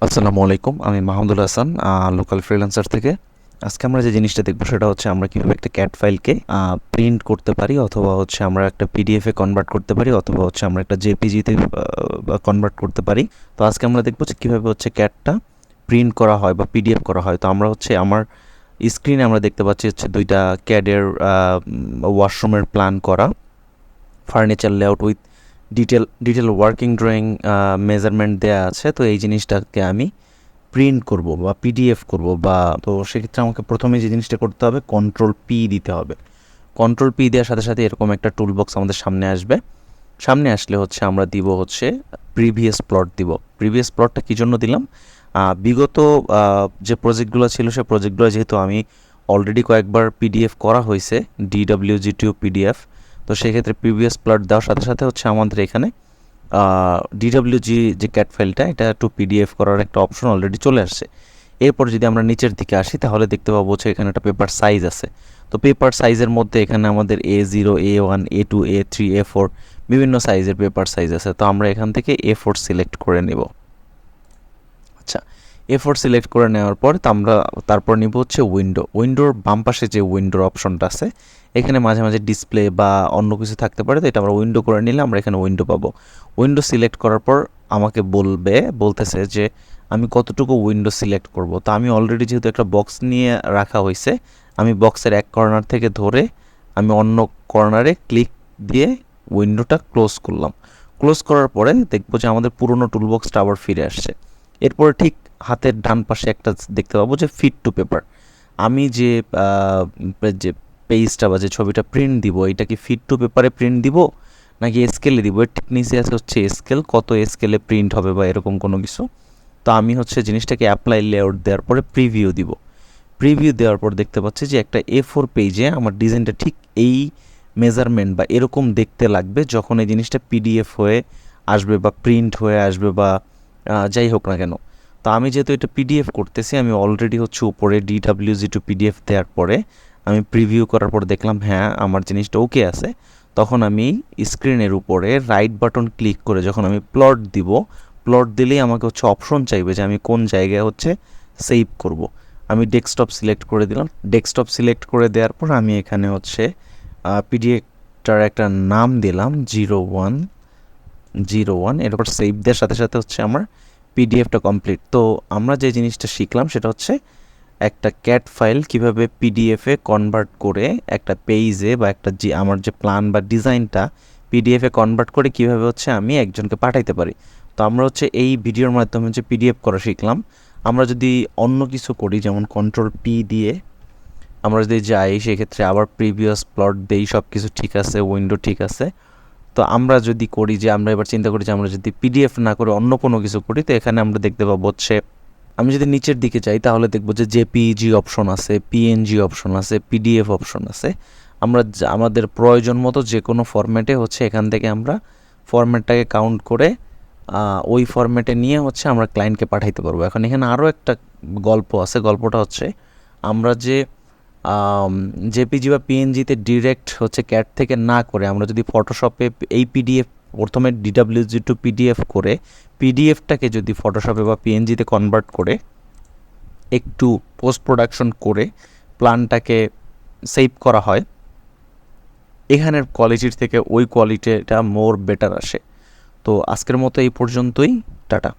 আসসালামু আলাইকুম, আমি মাহমুদুল হাসান, লোকাল ফ্রিল্যান্সার থেকে। আজকে আমরা যে জিনিসটা দেখবো সেটা হচ্ছে আমরা কীভাবে একটা ক্যাট ফাইলকে প্রিন্ট করতে পারি, অথবা হচ্ছে আমরা একটা পিডিএফে কনভার্ট করতে পারি, অথবা হচ্ছে আমরা একটা জেপিজিতে কনভার্ট করতে পারি। তো আজকে আমরা দেখবো যে কীভাবে হচ্ছে ক্যাটটা প্রিন্ট করা হয় বা পিডিএফ করা হয়। তো আমরা হচ্ছে আমার স্ক্রিনে আমরা দেখতে পাচ্ছি হচ্ছে দুইটা ক্যাডের ওয়াশরুমের প্ল্যান করা, furniture layout with detail working drawing, measurement দেওয়া আছে। তো এই জিনিসটাকে আমি প্রিন্ট করব বা পিডিএফ করব, বা তো সেক্ষেত্রে আমাকে প্রথমে যে জিনিসটা করতে হবে, কন্ট্রোল পি দিতে হবে। কন্ট্রোল পি দেওয়ার সাথে সাথে এরকম একটা টুল বক্স আমাদের সামনে আসবে। সামনে আসলে হচ্ছে আমরা দিব হচ্ছে প্রিভিয়াস প্লট দিব। প্রিভিয়াস প্লটটা কী জন্য দিলাম, বিগত যে প্রজেক্টগুলো ছিল সে প্রজেক্টগুলো যেহেতু আমি অলরেডি কয়েকবার পিডিএফ করা হয়েছে, DWG2 পিডিএফ, তো সেক্ষেত্রে প্রিভিয়াস প্লট দেওয়ার সাথে সাথে হচ্ছে আমাদের এখানে ডিডাব্লিউজি যে ক্যাট ফাইলটা, এটা একটু পিডিএফ করার একটা অপশন অলরেডি চলে আসছে। এরপর যদি আমরা নিচের দিকে আসি তাহলে দেখতে পাবো যে এখানে একটা পেপার সাইজ আছে। তো পেপার সাইজের মধ্যে এখানে আমাদের A0, A1, A2, A3, A4 বিভিন্ন সাইজের পেপার সাইজ আছে। তো আমরা এখান থেকে A4 সিলেক্ট করে নেব। আচ্ছা, A4 সিলেক্ট করে নেওয়ার পর আমরা তারপর নিব হচ্ছে উইন্ডোর বাম পাশে যে উইন্ডোর অপশনটা আছে, এখানে মাঝে মাঝে ডিসপ্লে বা অন্য কিছু থাকতে পারে। তো এটা আমরা উইন্ডো করে নিলে আমরা এখানে উইন্ডো পাবো। উইন্ডো সিলেক্ট করার পর আমাকে বলতেছে যে আমি কতটুকু উইন্ডো সিলেক্ট করব। তো আমি অলরেডি যেহেতু একটা বক্স নিয়ে রাখা হয়েছে, আমি বক্সের এক কর্নার থেকে ধরে আমি অন্য কর্নারে ক্লিক দিয়ে উইন্ডোটা ক্লোজ করলাম। ক্লোজ করার পরে দেখবো যে আমাদের পুরোনো টুলবক্সটা আবার ফিরে আসছে। এরপরে ঠিক হাতের ডান পাশে একটা দেখতে পাবো যে ফিট টু পেপার। আমি যে পেজটা বা যে ছবিটা প্রিন্ট দিব, এটা কি ফিট টু পেপারে প্রিন্ট দিব নাকি স্কেলে দিব? এর ঠিক নিচে আছে হচ্ছে স্কেল, কত স্কেলে প্রিন্ট হবে বা এরকম কোনো কিছু। তো আমি হচ্ছে জিনিসটাকে অ্যাপ্লাই লেআউট দেওয়ার পরে প্রিভিউ দিব। প্রিভিউ দেওয়ার পর দেখতে পাচ্ছি যে একটা A4 পেজে আমার ডিজাইনটা ঠিক এই মেজারমেন্ট বা এরকম দেখতে লাগবে যখন এই জিনিসটা পিডিএফ হয়ে আসবে বা প্রিন্ট হয়ে আসবে বা যাই হোক না কেন। তো আমি যেহেতু এটা পিডিএফ করতেছি, আমি অলরেডি হচ্ছে উপরে DWG2 পিডিএফ দেওয়ার পরে আমি প্রিভিউ করার পর দেখলাম হ্যাঁ আমার জিনিসটা ওকে আছে। তখন আমি স্ক্রিনের উপরে রাইট বাটন ক্লিক করে যখন আমি প্লট দিব, প্লট দিলেই আমাকে হচ্ছে অপশন চাইবে যে আমি কোন জায়গায় হচ্ছে সেভ করব। আমি ডেস্কটপ সিলেক্ট করে দিলাম। ডেস্কটপ সিলেক্ট করে দেওয়ার পর আমি এখানে হচ্ছে পিডিএফটার একটা নাম দিলাম 0101। এরপর সেভ দেওয়ার সাথে সাথে হচ্ছে আমার পিডিএফটা কমপ্লিট। তো আমরা যে জিনিসটা শিখলাম সেটা হচ্ছে একটা ক্যাট ফাইল কিভাবে পিডিএফে কনভার্ট করে একটা পেজে বা একটা যে আমার যে প্ল্যান বা ডিজাইনটা পিডিএফে কনভার্ট করে কিভাবে হচ্ছে আমি একজনকে পাঠাইতে পারি। তো আমরা হচ্ছে এই ভিডিওর মাধ্যমে হচ্ছে পিডিএফ করা শিখলাম। আমরা যদি অন্য কিছু করি, যেমন কন্ট্রোল পি দিয়ে আমরা যদি যাই, সেক্ষেত্রে আবার প্রিভিয়াস প্লট দেই, সব কিছু ঠিক আছে, উইন্ডো ঠিক আছে। তো আমরা যদি করি যে আমরা এবার চিন্তা করি যে আমরা যদি পিডিএফ না করে অন্য কোনো কিছু করি, তো এখানে আমরা দেখতে পাবো হচ্ছে আমি যদি নিচের দিকে যাই তাহলে দেখবো যে জেপিইজি অপশন আছে, পিএনজি অপশন আছে, পিডিএফ অপশন আছে। আমরা আমাদের প্রয়োজন মতো যে কোনো ফরম্যাটে হচ্ছে এখান থেকে আমরা ফরম্যাটটাকে কাউন্ট করে ওই ফরম্যাটে নিয়ে হচ্ছে আমরা ক্লায়েন্টকে পাঠাইতে পারবো। এখন এখানে আরও একটা গল্প আছে। গল্পটা হচ্ছে আমরা যে জেপিজি বা পিএনজিতে ডিরেক্ট হচ্ছে ক্যাট থেকে না করে আমরা যদি ফটোশপে এই পিডিএফ প্রথমে DWG2 পিডিএফ করে পিডিএফটাকে যদি ফটোশপে বা পিএনজিতে কনভার্ট করে একটু পোস্ট প্রোডাকশন করে প্ল্যানটাকে সেভ করা হয়, এখানের কোয়ালিটির থেকে ওই কোয়ালিটিটা মোর বেটার আসে। তো আজকের মতো এই পর্যন্তই। টাটা।